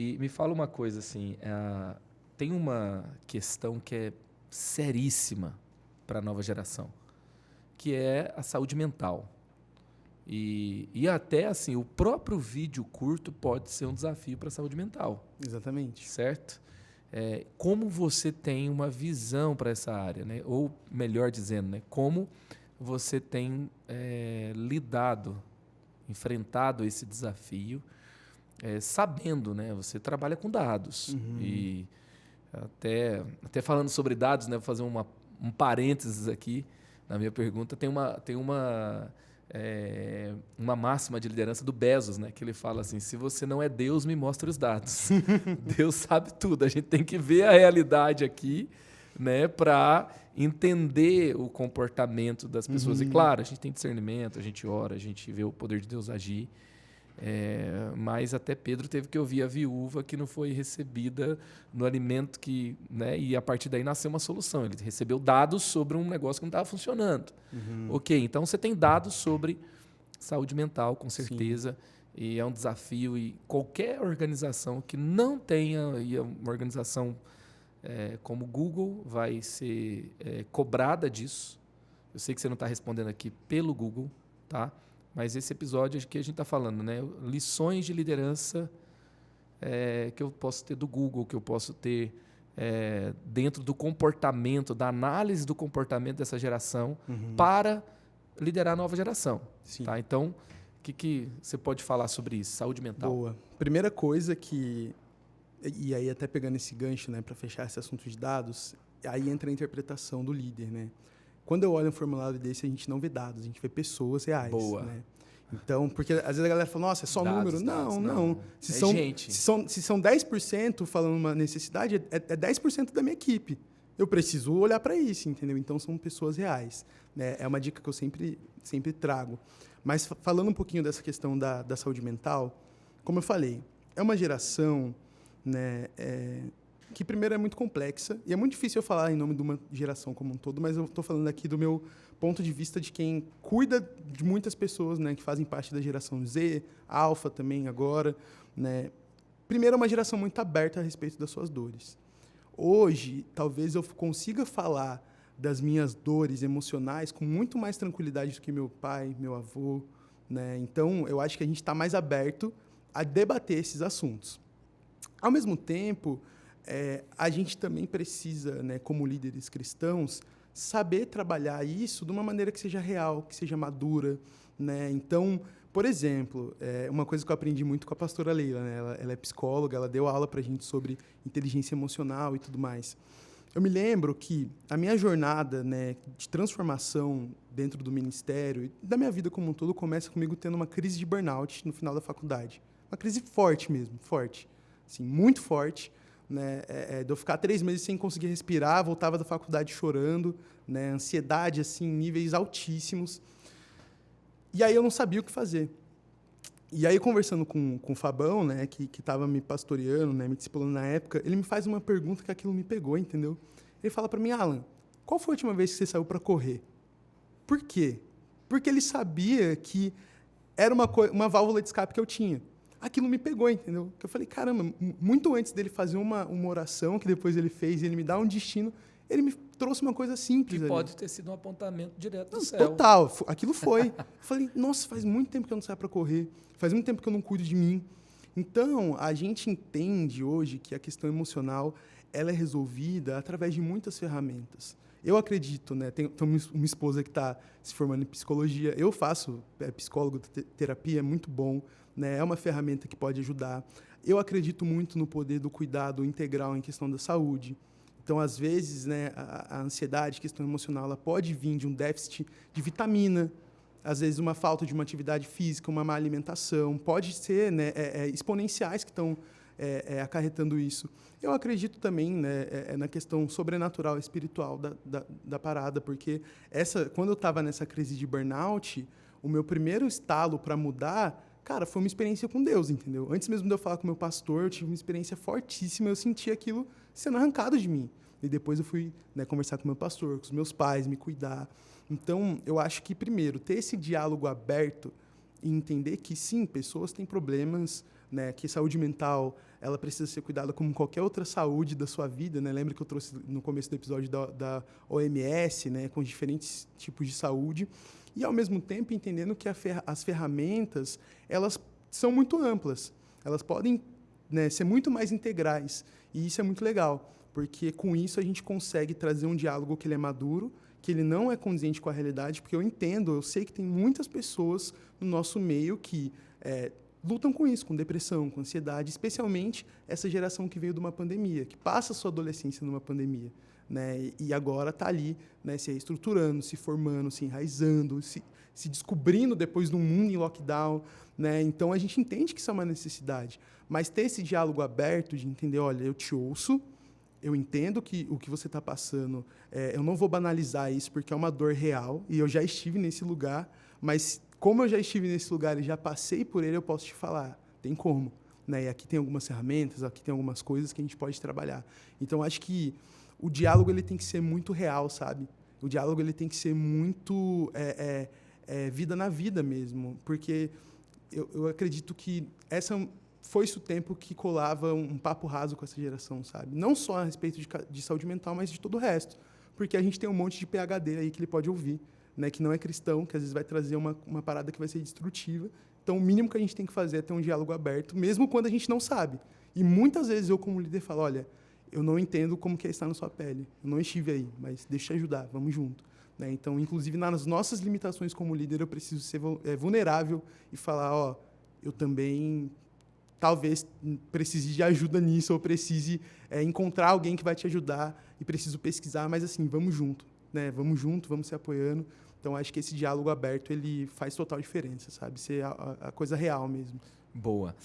E me fala uma coisa assim, tem uma questão que é seríssima para a nova geração, que é a saúde mental. E até assim, o próprio vídeo curto pode ser um desafio para a saúde mental, Exatamente. certo? Como você tem uma visão para essa área, né? Ou melhor dizendo, né? Como você tem lidado, enfrentado esse desafio, sabendo, né? Você trabalha com dados. Uhum. E até falando sobre dados, né? Vou fazer um parênteses aqui na minha pergunta. Uma máxima de liderança do Bezos, né? Que ele fala assim: se você não é Deus, me mostre os dados. Deus sabe tudo. A gente tem que ver a realidade aqui, né? Para entender o comportamento das pessoas. E Uhum. claro, a gente tem discernimento, a gente ora, a gente vê o poder de Deus agir. Mas até Pedro teve que ouvir a viúva que não foi recebida no alimento que, né, e a partir daí nasceu uma solução. Ele recebeu dados sobre um negócio que não estava funcionando. Uhum. Ok, então você tem dados sobre saúde mental, com Sim. certeza, e é um desafio. E qualquer organização que não tenha, e uma organização como o Google vai ser cobrada disso. Eu sei que você não está respondendo aqui pelo Google, tá? Mas esse episódio que a gente está falando, né? Lições de liderança que eu posso ter do Google, que eu posso ter dentro do comportamento, da análise do comportamento dessa geração Uhum. para liderar a nova geração. Sim. Tá? Então, o que você pode falar sobre isso? Saúde mental. Boa. Primeira coisa que... E aí até pegando esse gancho, né, para fechar esse assunto de dados, aí entra a interpretação do líder, né? Quando eu olho um formulário desse, a gente não vê dados, a gente vê pessoas reais, Boa. né? Então, porque às vezes a galera fala, nossa, é só número. Dados, Não, não. não. Se É são, gente. se são 10% falando uma necessidade, é 10% da minha equipe. Eu preciso olhar para isso, entendeu? Então, são pessoas reais, né? É uma dica que eu sempre trago. Mas falando um pouquinho dessa questão da saúde mental, como eu falei, é uma geração, né, que primeiro é muito complexa, e é muito difícil eu falar em nome de uma geração como um todo, mas eu estou falando aqui do meu ponto de vista de quem cuida de muitas pessoas, né, que fazem parte da geração Z, Alpha também agora, né. Primeiro, é uma geração muito aberta a respeito das suas dores. Hoje, talvez eu consiga falar das minhas dores emocionais com muito mais tranquilidade do que meu pai, meu avô, né. Então, eu acho que a gente está mais aberto a debater esses assuntos. Ao mesmo tempo, a gente também precisa, né, como líderes cristãos, saber trabalhar isso de uma maneira que seja real, que seja madura, né? Então, por exemplo, uma coisa que eu aprendi muito com a pastora Leila, né? Ela é psicóloga, ela deu aula para a gente sobre inteligência emocional e tudo mais. Eu me lembro que a minha jornada, né, de transformação dentro do ministério e da minha vida como um todo começa comigo tendo uma crise de burnout no final da faculdade. Uma crise forte mesmo, forte. Assim, muito forte, né? De eu ficar 3 meses sem conseguir respirar, voltava da faculdade chorando, né? Ansiedade, assim, níveis altíssimos. E aí eu não sabia o que fazer. E aí, conversando com o Fabão, né, que estava me pastoreando, né, me discipulando na época, ele me faz uma pergunta que aquilo me pegou, entendeu? Ele fala para mim, Alan, qual foi a última vez que você saiu para correr? Por quê? Porque ele sabia que era uma válvula de escape que eu tinha. Aquilo me pegou, entendeu? Que eu falei, caramba, muito antes dele fazer uma oração que depois ele fez, ele me dá um destino, ele me trouxe uma coisa simples Que ali. pode ter sido um apontamento direto do céu. Total, aquilo foi. Eu falei, nossa, faz muito tempo que eu não saio para correr, faz muito tempo que eu não cuido de mim. Então, a gente entende hoje que a questão emocional ela é resolvida através de muitas ferramentas. Eu acredito, né? Tenho uma esposa que está se formando em psicologia. Eu faço psicólogo, terapia, é muito bom, né? É uma ferramenta que pode ajudar. Eu acredito muito no poder do cuidado integral em questão da saúde. Então, às vezes, né, a ansiedade, a questão emocional, ela pode vir de um déficit de vitamina, às vezes uma falta de uma atividade física, uma má alimentação, pode ser, né, exponenciais que estão acarretando isso. Eu acredito também, né, na questão sobrenatural, espiritual da parada, porque quando eu estava nessa crise de burnout, o meu primeiro estalo para mudar, cara, foi uma experiência com Deus, entendeu? Antes mesmo de eu falar com o meu pastor, eu tive uma experiência fortíssima, eu senti aquilo sendo arrancado de mim. E depois eu fui, né, conversar com o meu pastor, com os meus pais, me cuidar. Então, eu acho que, primeiro, ter esse diálogo aberto e entender que, sim, pessoas têm problemas, né? Que saúde mental, ela precisa ser cuidada como qualquer outra saúde da sua vida, né? Lembra que eu trouxe no começo do episódio da OMS, né? Com diferentes tipos de saúde. E, ao mesmo tempo, entendendo que as ferramentas, elas são muito amplas. Elas podem, né, ser muito mais integrais. E isso é muito legal, porque com isso a gente consegue trazer um diálogo que ele é maduro, que ele não é condizente com a realidade, porque eu sei que tem muitas pessoas no nosso meio que lutam com isso, com depressão, com ansiedade, especialmente essa geração que veio de uma pandemia, que passa a sua adolescência numa pandemia, né? E agora está ali, né, se reestruturando, se formando, se enraizando, se descobrindo depois de um mundo em lockdown, né? Então, a gente entende que isso é uma necessidade, mas ter esse diálogo aberto de entender, olha, eu te ouço, eu entendo que o que você está passando, eu não vou banalizar isso porque é uma dor real e eu já estive nesse lugar, mas como eu já estive nesse lugar e já passei por ele, eu posso te falar, tem como, né? E aqui tem algumas ferramentas, aqui tem algumas coisas que a gente pode trabalhar. Então, acho que o diálogo ele tem que ser muito real, sabe? O diálogo ele tem que ser muito vida na vida mesmo, porque eu acredito que foi-se o tempo que colava um papo raso com essa geração, sabe? Não só a respeito de saúde mental, mas de todo o resto. Porque a gente tem um monte de PhD aí que ele pode ouvir, né? Que não é cristão, que às vezes vai trazer uma parada que vai ser destrutiva. Então, o mínimo que a gente tem que fazer é ter um diálogo aberto, mesmo quando a gente não sabe. E muitas vezes eu, como líder, falo, olha, eu não entendo como que é estar na sua pele. Eu não estive aí, mas deixa eu te ajudar, vamos junto. Né? Então, inclusive, nas nossas limitações como líder, eu preciso ser vulnerável e falar, ó, eu também talvez precise de ajuda nisso, ou precise encontrar alguém que vai te ajudar e preciso pesquisar, mas assim, vamos junto, né? Vamos junto, vamos se apoiando. Então, acho que esse diálogo aberto, ele faz total diferença, sabe? Ser a coisa real mesmo. Boa.